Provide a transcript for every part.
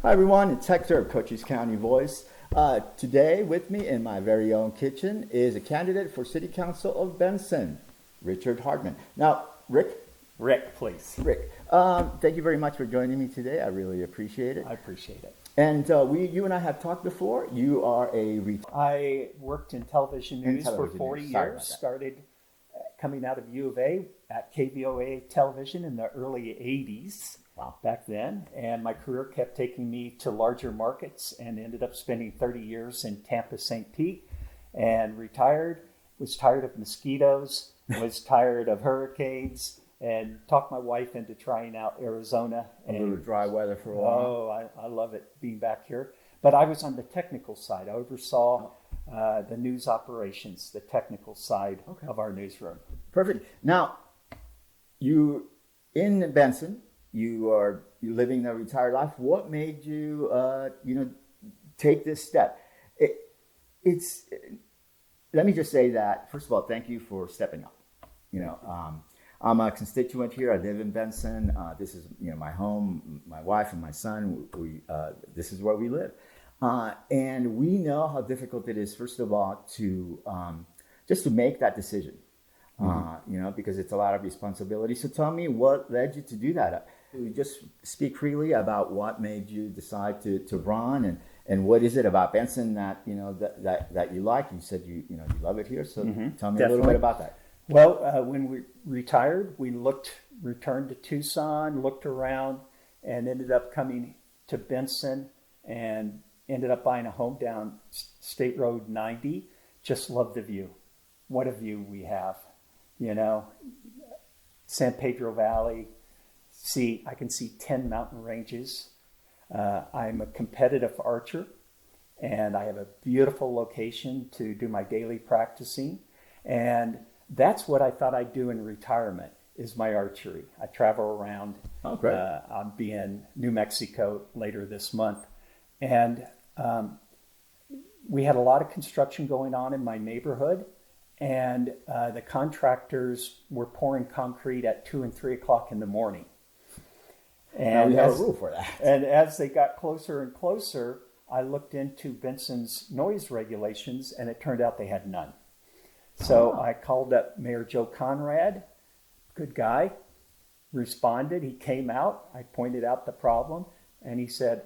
Hi everyone, it's Hector of Cochise County Voice. Today with me in my very own kitchen is a candidate for City Council of Benson, Richard Hardman. Now, Rick, Please. thank you very much for joining me today. I really appreciate it. I appreciate it. And you and I have talked before. You are I worked in television news for 40 years, started coming out of U of A at KVOA television in the early 80s. Wow. Back then, and my career kept taking me to larger markets and ended up spending 30 years in Tampa, St. Pete, and retired, was tired of mosquitoes, was tired of hurricanes, and talked my wife into trying out Arizona. A little dry weather for a while. Oh, I love it being back here. But I was on the technical side. I oversaw the news operations, the technical side of our newsroom. Perfect. Now, you in Benson, you're living the retired life. What made you, take this step? Let me just say that, first of all, thank you for stepping up. I'm a constituent here. I live in Benson. This is, my home. My wife and my son. This is where we live, and we know how difficult it is. First of all, to just to make that decision. Because it's a lot of responsibility. So tell me, what led you to do that? Just speak freely about what made you decide to run, and what is it about Benson that that you like? You said you love it here, so tell me a little bit about that. Well, when we retired, we returned to Tucson, looked around, and ended up coming to Benson, and ended up buying a home down State Road 90. Just love the view. What a view we have! San Pedro Valley. I can see 10 mountain ranges. I'm a competitive archer, and I have a beautiful location to do my daily practicing. And that's what I thought I'd do in retirement, is my archery. I travel around. Oh, great. I'll be in New Mexico later this month. And we had a lot of construction going on in my neighborhood. And the contractors were pouring concrete at 2 and 3 o'clock in the morning. And we have a rule for that. And as they got closer and closer, I looked into Benson's noise regulations, and it turned out they had none. So I called up Mayor Joe Conrad, good guy, responded. He came out. I pointed out the problem, and he said,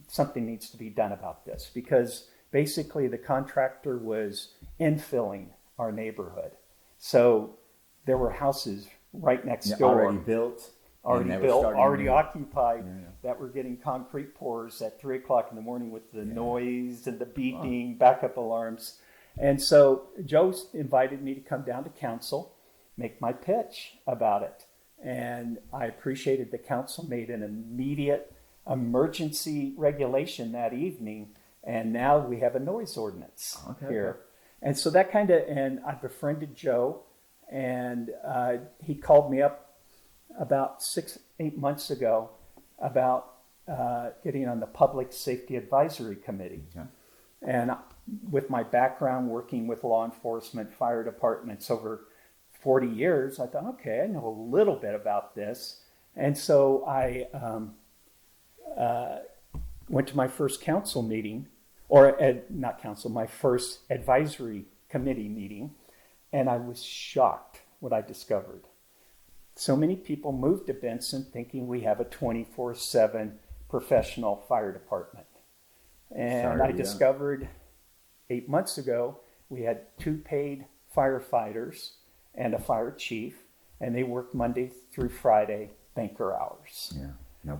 something needs to be done about this, because basically the contractor was infilling our neighborhood. So there were houses right next door. Already occupied, that were getting concrete pours at 3 o'clock in the morning with the noise and the beeping, backup alarms. And so Joe invited me to come down to council, make my pitch about it. And I appreciated the council made an immediate emergency regulation that evening. And now we have a noise ordinance here. And so that and I befriended Joe, and he called me up about 6-8 months ago about getting on the Public Safety Advisory Committee. Okay. And with my background working with law enforcement, fire departments over 40 years, I thought, okay, I know a little bit about this. And so I went to my first council meeting, my first advisory committee meeting, and I was shocked what I discovered. So many people moved to Benson thinking we have a 24/7 professional fire department. And I discovered 8 months ago, we had 2 paid firefighters and a fire chief, and they worked Monday through Friday, banker hours.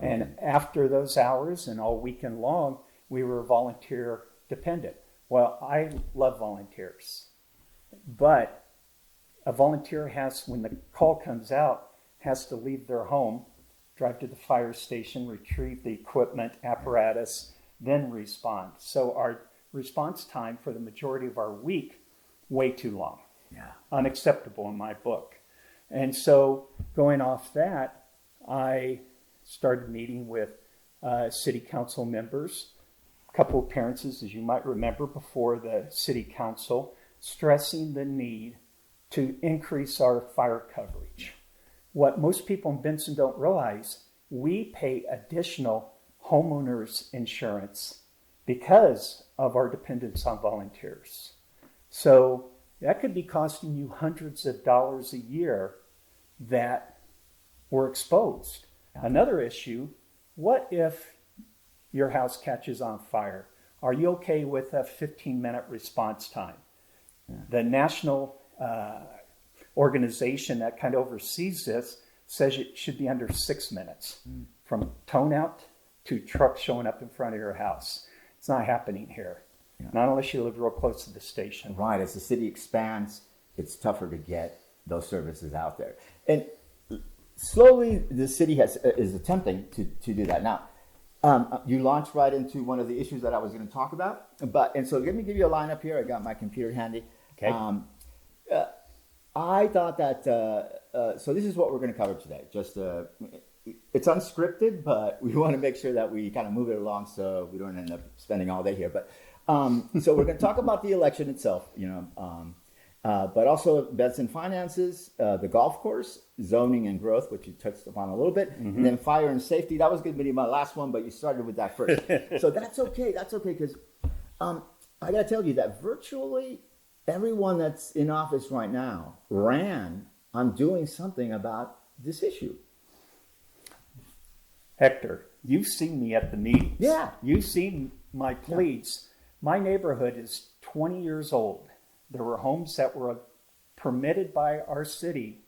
And after those hours and all weekend long, we were volunteer dependent. Well, I love volunteers, but a volunteer when the call comes out, has to leave their home, drive to the fire station, retrieve the equipment, apparatus, then respond. So our response time for the majority of our week, way too long. Unacceptable in my book. And so going off that, I started meeting with city council members, a couple of appearances, as you might remember, before the city council, stressing the need to increase our fire coverage. What most people in Benson don't realize, we pay additional homeowners insurance because of our dependence on volunteers. So that could be costing you hundreds of dollars a year that were exposed. Another issue, what if your house catches on fire? Are you okay with a 15-minute response time? The national organization that kind of oversees this says it should be under 6 minutes from tone out to truck showing up in front of your house. It's not happening here. Not unless you live real close to the station. Right. As the city expands, it's tougher to get those services out there. And slowly, the city is attempting to do that. Now, you launched right into one of the issues that I was going to talk about. And so let me give you a lineup here. I got my computer handy. Okay. I thought that, so this is what we're going to cover today. Just, it's unscripted, but we want to make sure that we kind of move it along so we don't end up spending all day here. But so we're going to talk about the election itself, but also Benson finances, the golf course, zoning and growth, which you touched upon a little bit, and then fire and safety. That was going to be my last one, but you started with that first. So that's okay. That's okay because I got to tell you that virtually everyone that's in office right now ran on doing something about this issue. Hector, you've seen me at the meetings. Yeah. You've seen my pleas. My neighborhood is 20 years old. There were homes that were permitted by our city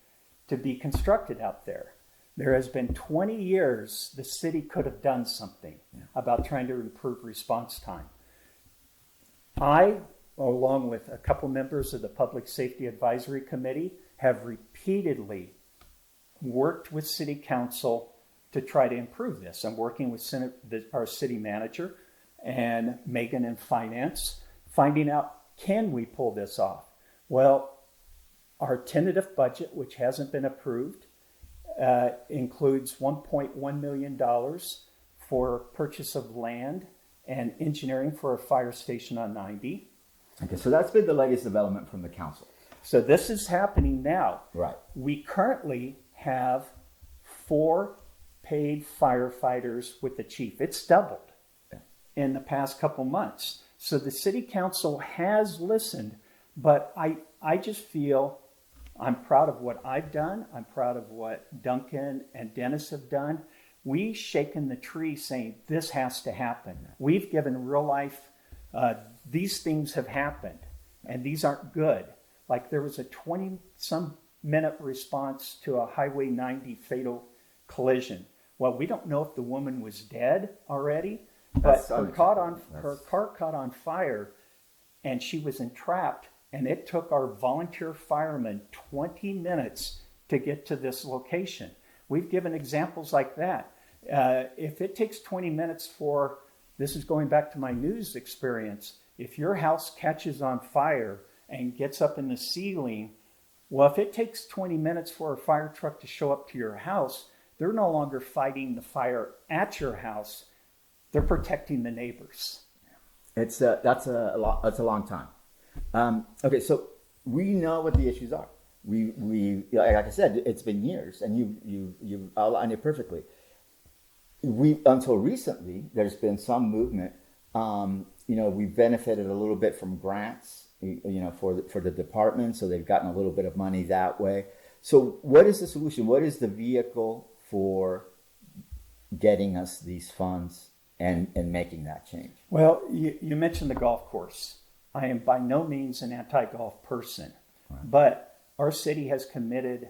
to be constructed out there. There has been 20 years the city could have done something about trying to improve response time. I, along with a couple members of the Public Safety Advisory Committee, have repeatedly worked with City Council to try to improve this. I'm working with our city manager and Megan in finance, finding out, can we pull this off? Well, our tentative budget, which hasn't been approved, includes $1.1 million for purchase of land and engineering for a fire station on 90. Okay, so that's been the latest development from the council. So this is happening now. Right. We currently have 4 paid firefighters with the chief. It's doubled in the past couple months. So the city council has listened, but I just feel I'm proud of what I've done. I'm proud of what Duncan and Dennis have done. We've shaken the tree saying this has to happen. We've given real life, these things have happened and these aren't good. Like there was a 20-some minute response to a Highway 90 fatal collision. Well, we don't know if the woman was dead already, but her car caught on fire and she was entrapped, and it took our volunteer firemen 20 minutes to get to this location. We've given examples like that. If it takes 20 minutes for, this is going back to my news experience, if your house catches on fire and gets up in the ceiling, well, if it takes 20 minutes for a fire truck to show up to your house, they're no longer fighting the fire at your house. They're protecting the neighbors. That's a long time. Okay, so we know what the issues are. We like I said, it's been years, and you outlined it perfectly. Until recently, there's been some movement. We benefited a little bit from grants, for the department, so they've gotten a little bit of money that way. So, what is the solution? What is the vehicle for getting us these funds and making that change? Well, you mentioned the golf course. I am by no means an anti-golf person, but our city has committed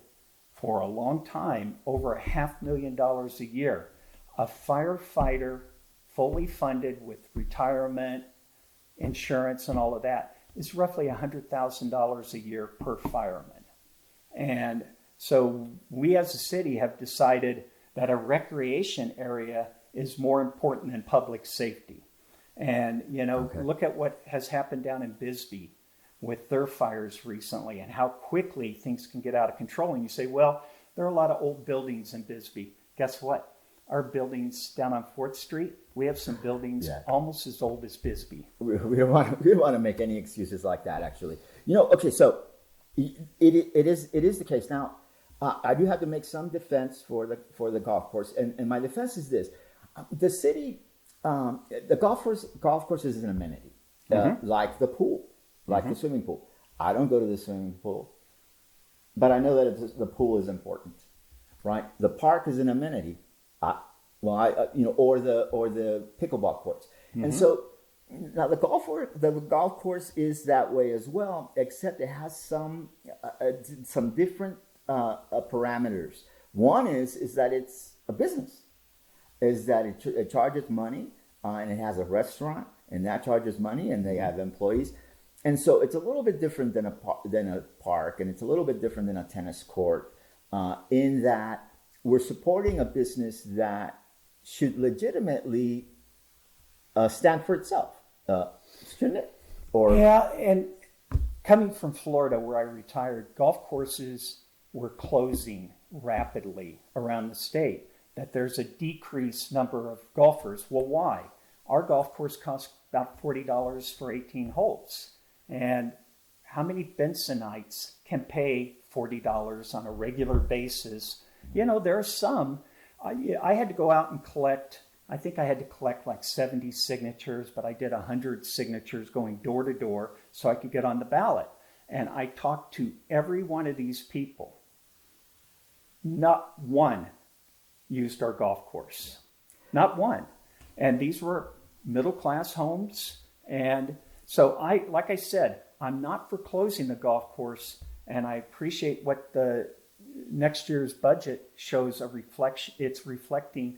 for a long time over $500,000 a year. A firefighter fully funded with retirement, insurance, and all of that is roughly $100,000 a year per fireman. And so we as a city have decided that a recreation area is more important than public safety. And, Look at what has happened down in Bisbee with their fires recently and how quickly things can get out of control. And you say, well, there are a lot of old buildings in Bisbee. Guess what? Our buildings down on 4th Street, we have some buildings almost as old as Bisbee. We don't want to make any excuses like that, actually. Okay, so it is the case. Now, I do have to make some defense for the golf course. And my defense is this. The city The golf course is an amenity, like the pool, like the swimming pool. I don't go to the swimming pool, but I know that the pool is important, right? The park is an amenity, or the pickleball courts, and so now the golf course is that way as well, except it has some different parameters. One is that it's a business, is that it charges money, and it has a restaurant, and that charges money, and they have employees. And so it's a little bit different than a park, and it's a little bit different than a tennis court, in that we're supporting a business that should legitimately stand for itself, shouldn't it? Yeah, and coming from Florida, where I retired, golf courses were closing rapidly around the state. That there's a decreased number of golfers. Well, why? Our golf course costs about $40 for 18 holes. And how many Bensonites can pay $40 on a regular basis? There are some. I had to go out and collect, I think I had to collect like 70 signatures, but I did 100 signatures going door to door so I could get on the ballot. And I talked to every one of these people. Not one used our golf course. Not one. And these were middle-class homes. And so like I said, I'm not for closing the golf course, and I appreciate what the next year's budget shows a reflection. It's reflecting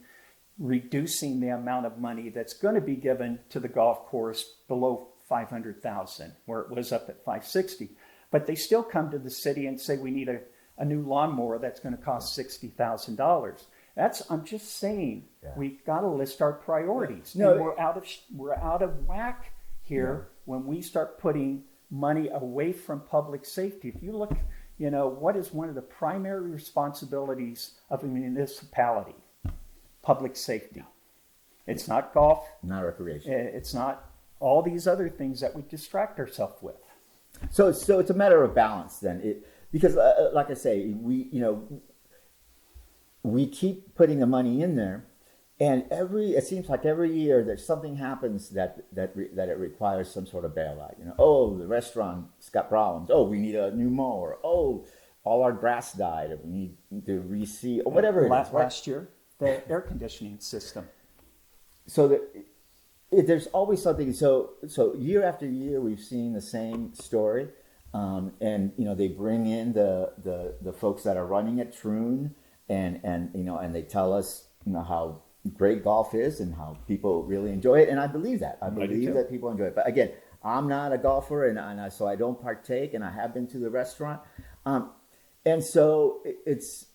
reducing the amount of money that's going to be given to the golf course below $500,000, where it was up at $560. But they still come to the city and say we need a new lawnmower that's going to cost $60,000. I'm just saying, we've got to list our priorities. No, we're out of whack here when we start putting money away from public safety. If you look, what is one of the primary responsibilities of a municipality? Public safety. It's not golf. Not recreation. It's not all these other things that we distract ourselves with. So it's a matter of balance then. Because like I say, we keep putting the money in there, and it seems like every year there's something happens that it requires some sort of bailout. The restaurant's got problems. Oh, we need a new mower. Oh, all our grass died. We need to reseed or whatever it is. Right? Last year, the air conditioning system. So there's always something. So year after year, we've seen the same story, and they bring in the folks that are running at Troon. And they tell us how great golf is and how people really enjoy it, and I believe that. I believe that people enjoy it. But again, I'm not a golfer, and so I don't partake. And I have been to the restaurant, and so it's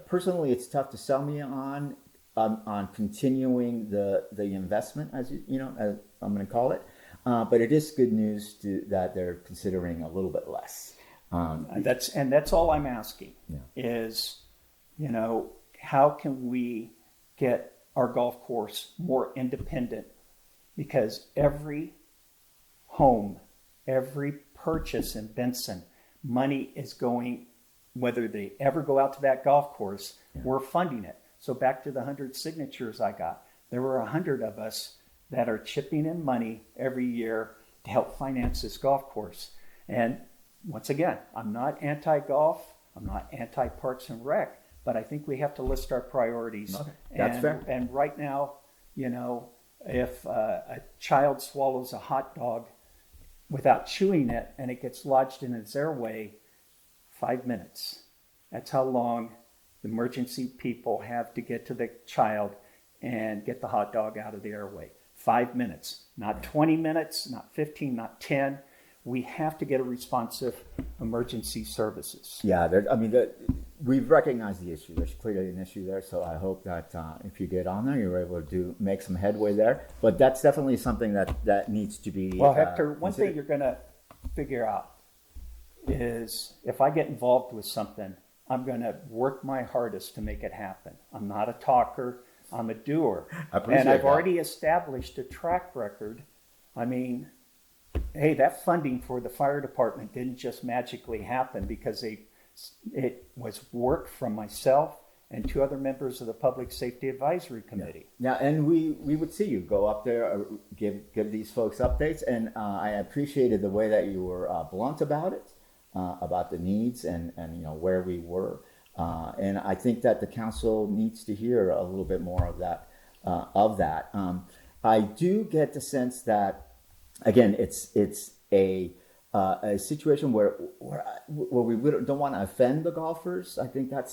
personally it's tough to sell me on continuing the investment, as as I'm going to call it. But it is good news that they're considering a little bit less. That's all I'm asking is. How can we get our golf course more independent? Because every home, every purchase in Benson, money is going, whether they ever go out to that golf course, we're funding it. So back to the 100 signatures I got, there were 100 of us that are chipping in money every year to help finance this golf course. And once again, I'm not anti-golf, I'm not anti-Parks and Rec, but I think we have to list our priorities. Okay. That's fair. And right now, if a child swallows a hot dog without chewing it and it gets lodged in its airway, 5 minutes. That's how long the emergency people have to get to the child and get the hot dog out of the airway. 5 minutes, not 20 minutes, not 15, not 10. We have to get a responsive emergency services. Yeah, we've recognized the issue. There's clearly an issue there, so I hope that if you get on there, you're able to make some headway there. But that's definitely something that needs to be. Well, Hector, one thing you're going to figure out is if I get involved with something, I'm going to work my hardest to make it happen. I'm not a talker. I'm a doer. And I've already established a track record. I mean, hey, that funding for the fire department didn't just magically happen because it was work from myself and 2 other members of the Public Safety Advisory Committee. Yeah, and we would see you go up there, give these folks updates, and I appreciated the way that you were blunt about it, about the needs and where we were, and I think that the council needs to hear a little bit more of that. I do get the sense that, again, it's a situation where we don't want to offend the golfers. I think that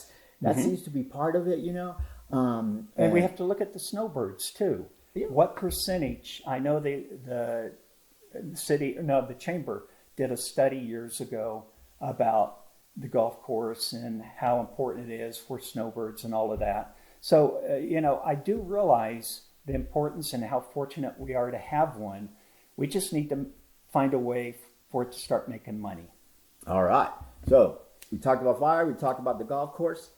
seems to be part of it, and we have to look at the snowbirds too. Yeah. What percentage? I know the chamber did a study years ago about the golf course and how important it is for snowbirds and all of that. So, I do realize the importance and how fortunate we are to have one. We just need to find a way for it to start making money. All right. So we talked about fire. We talked about the golf course.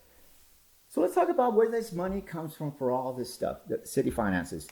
So let's talk about where this money comes from for all this stuff, the city finances.